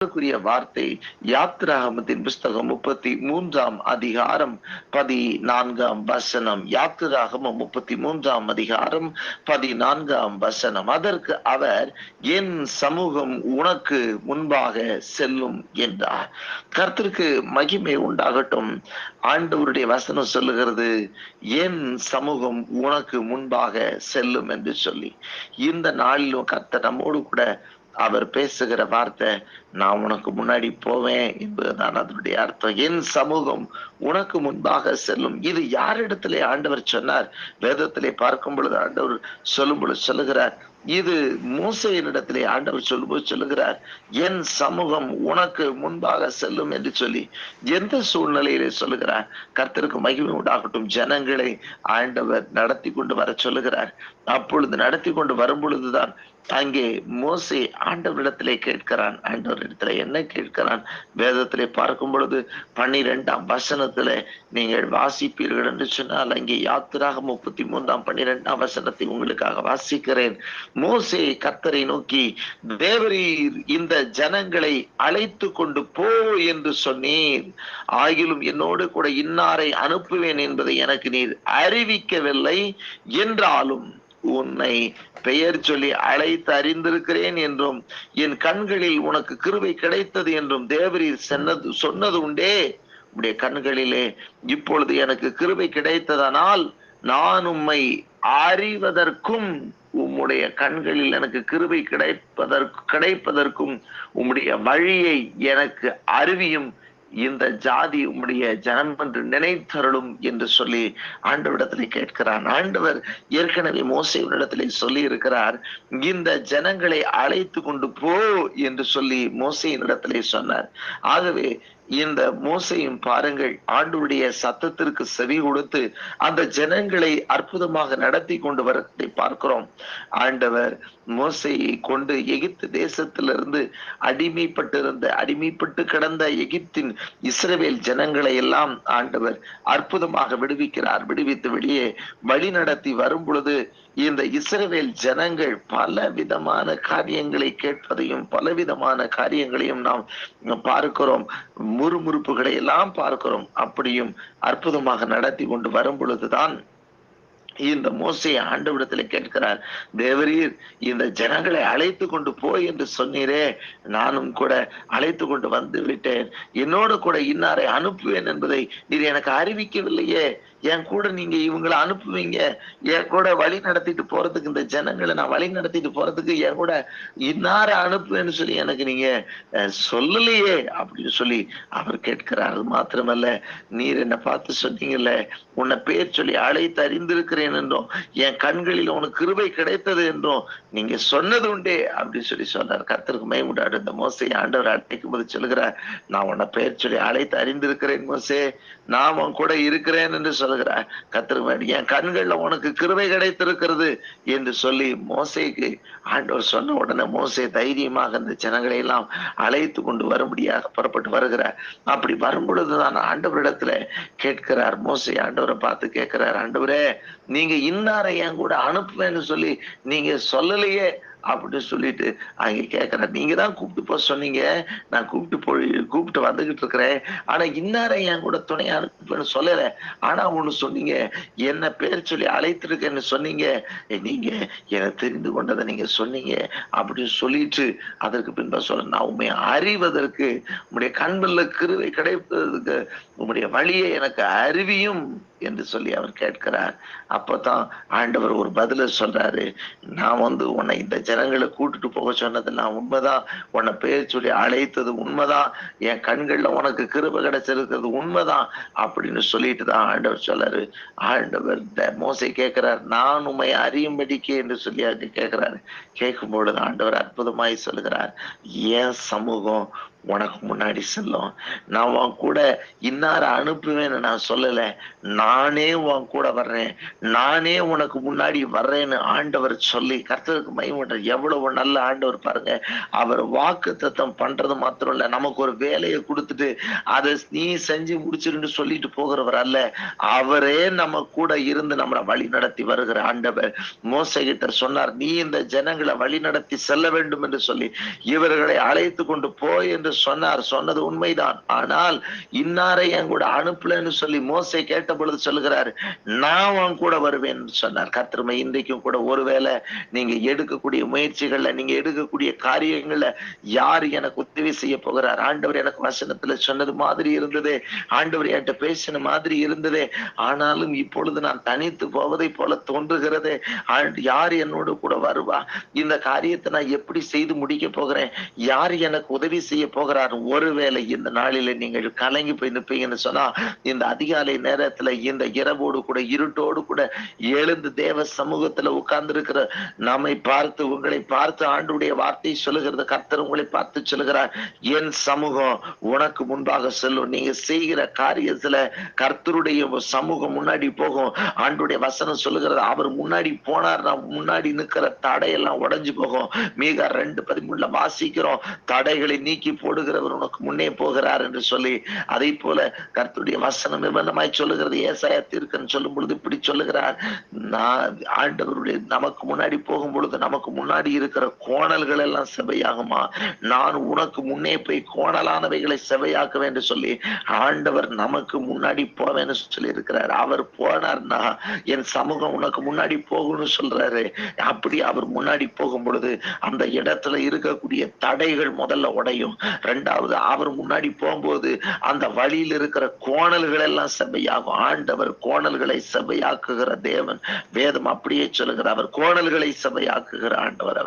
க்குரிய வார்த்தை யாத்திராகமத்தின் புஸ்தகம் 33ஆம் அதிகாரம் 14ஆம் வசனம். யாத்திராகமம் 33ஆம் அதிகாரம் 14ஆம் வசனம். அதற்கு அவர், என் சமூகம் உனக்கு முன்பாக செல்லும் என்றார். கர்த்தருக்கு மகிமை உண்டாகட்டும். ஆண்டவருடைய வசனம் சொல்லுகிறது, என் சமூகம் உனக்கு முன்பாக செல்லும் என்று சொல்லி. இந்த நாளிலும் கர்த்தர் நம்மோடு கூட அவர் பேசுகிற வார்த்தை, நான் உனக்கு முன்னாடி போவேன் என்பதுதான் அதனுடைய அர்த்தம். என் சமூகம் உனக்கு முன்பாக செல்லும். இது யாரிடத்திலே ஆண்டவர் சொன்னார்? வேதத்திலே பார்க்கும் பொழுது ஆண்டவர் சொல்லும் பொழுது சொல்லுகிறார், இது மோசேயினிடத்திலே ஆண்டவர் சொல்லும்போது சொல்லுகிறார், என் சமூகம் உனக்கு முன்பாக செல்லும் என்று சொல்லி. எந்த சூழ்நிலையிலே சொல்லுகிறார்? கர்த்தருக்கு மகிமை உண்டாகட்டும். ஜனங்களை ஆண்டவர் நடத்தி கொண்டு வர சொல்லுகிறார். அப்பொழுது நடத்தி கொண்டு வரும் பொழுதுதான் அங்கே மோசே ஆண்டவரிடத்திலே கேட்கிறான். ஆண்டவரிடத்திலே என்ன கேட்கிறான்? வேதத்திலே பார்க்கும் பொழுது 12ஆம் வசனத்திலே நீங்கள் வாசிப்பீர்கள் என்று சொன்னால், அங்கே யாத்திராகமம் 33ஆம் 12ஆம் வசனத்தை உங்களுக்காக வாசிக்கிறேன். மோசே கர்த்தரை நோக்கி, தேவரீர் இந்த ஜனங்களை அழைத்து கொண்டு போ என்று சொன்னீர், ஆகிலும் என்னோடு கூட இன்னாரை அனுப்புவேன் என்பதை எனக்கு நீர் அறிவிக்கவில்லை. என்றாலும் உன்னை பெயர் சொல்லி அழைத்து அறிந்திருக்கிறேன் என்றும் என் கண்களில் உனக்கு கிருபை கிடைத்தது என்றும் தேவரீர் சொன்னது உண்டே. உம்முடைய கண்களிலே இப்பொழுது எனக்கு கிருபை கிடைத்ததனால் நான் உம்மை அறிவதற்கும் உம்முடைய கண்களில் எனக்கு கிருபை கிடைப்பதற்கும் உம்முடைய வழியை எனக்கு அறிவியும். இந்த ஜாதி உம்முடைய ஜனம் என்று நினைத்தருளும் என்று சொல்லி ஆண்டவரிடத்திலே கேட்கிறான். ஆண்டவர் ஏற்கனவே மோசேயினிடத்திலே சொல்லி இருக்கிறார், இந்த ஜனங்களை அழைத்து கொண்டு போ என்று சொல்லி மோசேயினிடத்திலே சொன்னார். ஆகவே இந்த மோசேயும் பாருங்கள், ஆண்டவருடைய சத்தத்திற்கு செவி கொடுத்து அந்த ஜனங்களை அற்புதமாக நடத்தி கொண்டு வரதை பார்க்கிறோம். ஆண்டவர் மோசேயை கொண்டு எகிப்து தேசத்திலிருந்து அடிமைப்பட்டு கிடந்த எகிப்தின் இஸ்ரவேல் ஜனங்களை எல்லாம் ஆண்டவர் அற்புதமாக விடுவிக்கிறார். விடுவித்து வெளியே வழி நடத்தி வரும் பொழுது இந்த இஸ்ரவேல் ஜனங்கள் பல விதமான காரியங்களை கேட்பதையும் பலவிதமான காரியங்களையும் நாம் பார்க்கிறோம். முறுமுறுப்புகளை எல்லாம் பார்க்கிறோம். அப்படியும் அற்புதமாக நடத்தி கொண்டு வரும் பொழுதுதான் இந்த மோசே ஆண்டவரிடத்திலே கேட்கிறார், தேவரீர் இந்த ஜனங்களை அழைத்து கொண்டு போய் என்று சொன்னீரே, நானும் கூட அழைத்து கொண்டு வந்து விட்டேன். என்னோடு கூட இன்னாரை அனுப்புவேன் என்பதை நீர் எனக்கு அறிவிக்கவில்லையே. என் கூட நீங்க இவங்களை அனுப்புவீங்க, என் கூட வழி நடத்திட்டு போறதுக்கு, இந்த ஜனங்களை நான் வழி நடத்திட்டு போறதுக்கு என் கூட இன்னார அனுப்புவேன்னு சொல்லி எனக்கு நீங்க சொல்லலையே அப்படின்னு சொல்லி அவர் கேட்கிறார். அது மாத்திரமல்ல, நீர் என்னை பார்த்து சொன்னீங்கல்ல, உன்னை பேர் சொல்லி அழைத்து அறிந்திருக்கிறேன் என்றும் என் கண்களில் உனக்கு கிருபை கிடைத்தது என்றும் நீங்க சொன்னது உண்டே அப்படின்னு சொல்லி சொன்னார். கர்த்தருக்கு மகிமை. இந்த மோசே ஆண்டவர் அழைக்கும் போது சொல்லுகிறார், நான் உன்னை பேர் சொல்லி அழைத்து அறிந்திருக்கிறேன் மோசே, நான் உன் கூட இருக்கிறேன் என்று சொல்லுகிறார். கர்த்தருக்கு என் கண்கள்ல உனக்கு கிருபை கிடைத்திருக்கிறது என்று சொல்லி மோசேக்கு ஆண்டவர் சொன்ன உடனே மோசே தைரியமாக இந்த ஜனங்களை எல்லாம் அழைத்து கொண்டு வரும்படியாக புறப்பட்டு வருகிறார். அப்படி வரும் பொழுதுதான் ஆண்டவரிடத்துல கேட்கிறார். மோசே ஆண்டவரை பார்த்து கேட்கிறார், ஆண்டவரே, நீங்க இன்னாரை என் கூட அனுப்புவேன்னு சொல்லி நீங்க சொல்லலையே அப்படின்னு சொல்லிட்டு அங்க கேட்கிற, நீங்க தான் கூப்பிட்டு போக சொன்னீங்க, நான் கூப்பிட்டு வந்துகிட்டு இருக்கிறேன், ஆனா இன்னாரை என் கூட துணையா அனுப்புன்னு சொல்லல. ஆனா ஒண்ணு சொன்னீங்க, என்ன பேர் சொல்லி அழைத்திருக்கேன்னு சொன்னீங்க, நீங்க என்னை தெரிந்து கொண்டதை நீங்க சொன்னீங்க அப்படின்னு சொல்லிட்டு அதற்கு பின்பு சொல்ல, நான் உண்மையை அறிவதற்கு உங்களுடைய கண்பல்ல கிருபை கிடைப்பதற்கு உங்களுடைய வழியை எனக்கு அறிவியும் என்று சொல்லி அவர் கேட்கிறார். அப்பதான் ஆண்டவர் ஒரு பதில சொல்றாரு, நான் உன்னை இந்த ஜனங்களை கூட்டிட்டு போக சொன்னதெல்லாம் உண்மைதான், உன்னை பேர் சொல்லி அழைத்தது உண்மைதான், என் கண்கள்ல உனக்கு கிருபை கிடைச்சிருக்கிறது உண்மைதான் அப்படின்னு சொல்லிட்டு தான் ஆண்டவர் சொல்றாரு. ஆண்டவர் மோசே கேட்கிறார், நான் உண்மை அறியும்படிக்கு என்று சொல்லி அது கேட்கிறாரு. கேட்கும் பொழுது ஆண்டவர் அற்புதமாய் சொல்லுகிறார், என் சமூகம் உனக்கு முன்னாடி செல்லும். நான் உன் கூட இன்னார அனுப்புவேன்னு நான் சொல்லல, நானே உன் கூட வர்றேன், நானே உனக்கு முன்னாடி வர்றேன்னு ஆண்டவர் சொல்லி, கர்த்தருக்கு மகிமை. எவ்வளவு நல்ல ஆண்டவர் பாருங்க. அவர் வாக்குத்தத்தம் பண்றது மாத்திரம் இல்ல, நமக்கு ஒரு வேலையை கொடுத்துட்டு அதை நீ செஞ்சு முடிச்சிருன்னு சொல்லிட்டு போகிறவர் அல்ல. அவரே நம்ம கூட இருந்து நம்மளை வழி நடத்தி வருகிற ஆண்டவர். மோசே கிட்ட சொன்னார், நீ இந்த ஜனங்களை வழி நடத்தி செல்ல வேண்டும் என்று சொல்லி, இவர்களை அழைத்து கொண்டு போய் என்று என்று சொன்னது உண்மைதான். ஆனால் இன்னாரை என் கூட அனுப்பலன்னு சொல்லி மோசே கேட்ட பொழுது சொல்லுகிறார், நான் உன் கூட வருவேன் சொன்னார். கர்த்தருமை இன்றைக்கும் கூட ஒருவேளை நீங்க எடுக்கக்கூடிய முயற்சிகள்ல, நீங்க எடுக்கக்கூடிய காரியங்கள்ல யாரு எனக்கு உதவி செய்ய போகிறார்? ஆண்டவர் எனக்கு வசனத்துல சொன்னது மாதிரி இருந்தது, ஆண்டவர் என்கிட்ட பேசின மாதிரி இருந்தது, ஆனாலும் இப்பொழுது நான் தனித்து போவதை போல தோன்றுகிறது. யார் என்னோடு கூட வருவா? இந்த காரியத்தை நான் எப்படி செய்து முடிக்க போகிறேன்? யார் எனக்கு உதவி செய்ய போகிறார்? ஒருவேளை இந்த நாளில நீங்கள் கலங்கி போய் நிற்பீங்கன்னு சொன்னா, இந்த அதிகாலை நேரத்துல, இந்த இரவோடு கூட, இருட்டோடு கூட எழுந்து தேவ சமூகத்துல உட்கார்ந்து இருக்கிற நம்மை பார்த்து, உங்களை பார்த்து ஆண்டவருடைய வார்த்தை சொல்லுகிறது. கர்த்தர் உங்களை பார்த்து சொல்லுகிறார், என் சமூகம் உனக்கு முன்பாக செல்லும். நீங்க செய்கிற காரியத்துல கர்த்தருடைய சமூகம் முன்னாடி போகும். ஆண்டவருடைய வசனம் சொல்லுகிறது, அவர் முன்னாடி போனார், நான் முன்னாடி நிற்கிற தடையெல்லாம் உடைஞ்சு போகும். மீக 2:13 வாசிக்கிறோம், தடைகளை நீக்கி போடுகிறவர் உனக்கு முன்னே போகிறார் என்று சொல்லி. அதை போல கர்த்தருடைய வசனம் நிபந்தமாய் சொல்லுகிறது. ஏசாயா தீர்க்கன் சொல்லும் பொழுது இப்படி சொல்லுகிறார், நான் ஆண்டவருடைய நமக்கு முன்னாடி போகும் பொழுது நமக்கு முன்னாடி இருக்கிற கோணல்கள் எல்லாம் செவையாகுமா, நான் உனக்கு முன்னே போய் கோணலானவைகளை செவையாக்குவேன் என்று சொல்லி ஆண்டவர் நமக்கு முன்னாடி போவேன்னு சொல்லி இருக்கிறார். அவர் போனார்னா என் சமூகம் உனக்கு முன்னாடி போகும்னு சொல்றாரு. அப்படி அவர் முன்னாடி போகும் பொழுது அந்த இடத்துல இருக்கக்கூடிய தடைகள் முதல்ல உடையும். 2வது, அவர் முன்னாடி போகும்போது அந்த வழியில் இருக்கிற கோணல்கள் எல்லாம் செவ்வையாகும். ஆண்டவர் கோணல்களை செவ்வையாக்குகிற தேவன். வேதம் அப்படியே சொல்லுகிறார், அவர் கோணல்களை செவ்வையாக்குகிற ஆண்டவர்.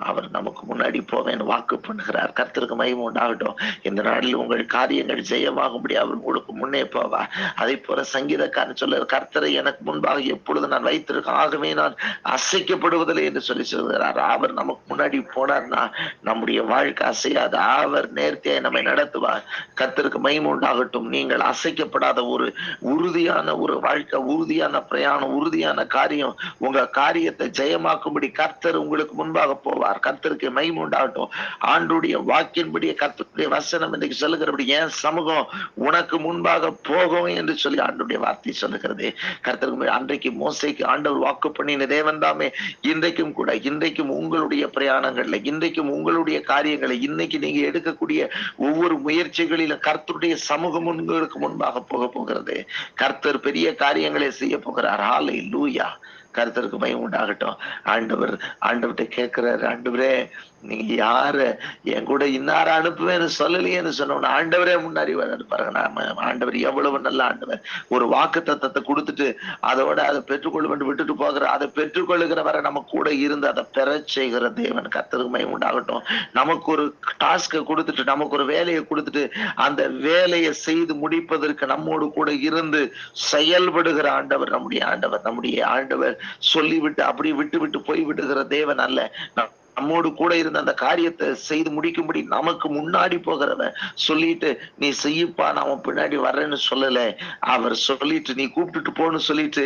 அவர் நமக்கு முன்னாடி போவேன்னு வாக்கு பண்ணுகிறார். கர்த்தருக்கு மகிமை உண்டாகட்டும். இந்த நாளில் உங்கள் காரியங்கள் ஜெயமாகும்படி அவர் உங்களுக்கு முன்னே போவார். அதை போல சங்கீதக்காரன் சொல்ல, கர்த்தரை எனக்கு முன்பாக எப்பொழுது நான் வைத்திருக்க, ஆகவே நான் அசைக்கப்படுவதில்லை என்று சொல்லி சொல்கிறார். அவர் நமக்கு முன்னாடி போனார்னா நம்முடைய வாழ்க்கை அசையாது. அவர் நேர்த்தியாய் நம்மை நடத்துவார். கர்த்தருக்கு மகிமை உண்டாகட்டும். நீங்கள் அசைக்கப்படாத ஒரு உறுதியான ஒரு வாழ்க்கை, உறுதியான பிரயாணம், உறுதியான காரியம், உங்க காரியத்தை ஜெயமாக்கும்படி கர்த்தர் உங்களுக்கு முன்பாக போவார். கர்த்தருக்கு மகிமை உண்டாகட்டும். ஆண்டுடைய வாக்கின்படி கர்த்தருடைய வசனம் இன்றைக்கு சொல்லுகிறபடி என் சமூகம் உனக்கு முன்பாக போகும் என்று சொல்லி ஆண்டுடைய வார்த்தை சொல்லுகிறது. கர்த்தருக்கு அன்றைக்கு மோசேக்கு ஆண்டவர் வாக்கு பண்ணின தேவன் தாமே இன்றைக்கும் உங்களுடைய பிரயாணங்கள்ல, இன்றைக்கும் உங்களுடைய காரியங்களை, இன்னைக்கு நீங்க எடுக்கக்கூடிய ஒவ்வொரு முயற்சிகளிலும் கர்த்தருடைய சமூகம் உங்களுக்கு முன்பாக போகிறது. கர்த்தர் பெரிய காரியங்களை செய்ய போகிறார். ஹல்லேலூயா. கர்த்தருக்கு பயம் உண்டாகட்டும். ஆண்டவர்கிட்ட கேட்கிறாரு, ஆண்டவரே நீங்க யாரு என் கூட இன்னார அனுப்புவேன்னு சொல்லலையேன்னு சொன்ன ஆண்டவரே முன்னாடி பாருங்க. ஆண்டவர் எவ்வளவு நல்ல ஆண்டவர். ஒரு வாக்கு தத்தத்தை கொடுத்துட்டு அதோட அதை பெற்றுக்கொள்ள வேண்டும் விட்டுட்டு போகிற, அதை பெற்றுக்கொள்ளுகிற வரை நம்ம கூட இருந்து அதை பெற செய்கிற தேவன். கர்த்தருக்கு மகிமை உண்டாகட்டும். நமக்கு ஒரு டாஸ்கை கொடுத்துட்டு, நமக்கு ஒரு வேலையை கொடுத்துட்டு அந்த வேலையை செய்து முடிப்பதற்கு நம்மோடு கூட இருந்து செயல்படுகிற ஆண்டவர் நம்முடைய ஆண்டவர். சொல்லிவிட்டு அப்படி விட்டு போய் விடுகிற தேவன் அல்ல. நம்மோடு கூட இருந்த அந்த காரியத்தை செய்து முடிக்கும்படி நமக்கு முன்னாடி போகிறவன். சொல்லிட்டு நீ செய்யப்பா நான் பின்னாடி வர்றேன்னு சொல்லல. அவர் சொல்லிட்டு நீ கூப்பிட்டுட்டு போன்னு சொல்லிட்டு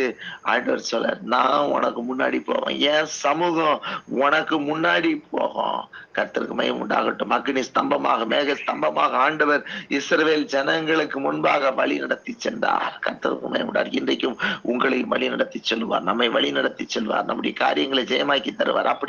ஆண்டவர் சொல்ல, நான் உனக்கு முன்னாடி போவேன். என் சமூகம் உனக்கு முன்னாடி போகும். கர்த்தருக்கு மகிமை உண்டாகட்டும். அக்கினி ஸ்தம்பமாக, மேக ஸ்தம்பமாக ஆண்டவர் இஸ்ரவேல் ஜனங்களுக்கு முன்பாக வழி நடத்தி சென்றார். கர்த்தருக்கு மகிமை உண்டாகட்டும். இன்றைக்கும் உங்களை வழி நடத்தி செல்வார், நம்மை வழி நடத்தி செல்வார், நம்முடைய காரியங்களை ஜெயமாக்கி தருவார். அப்படி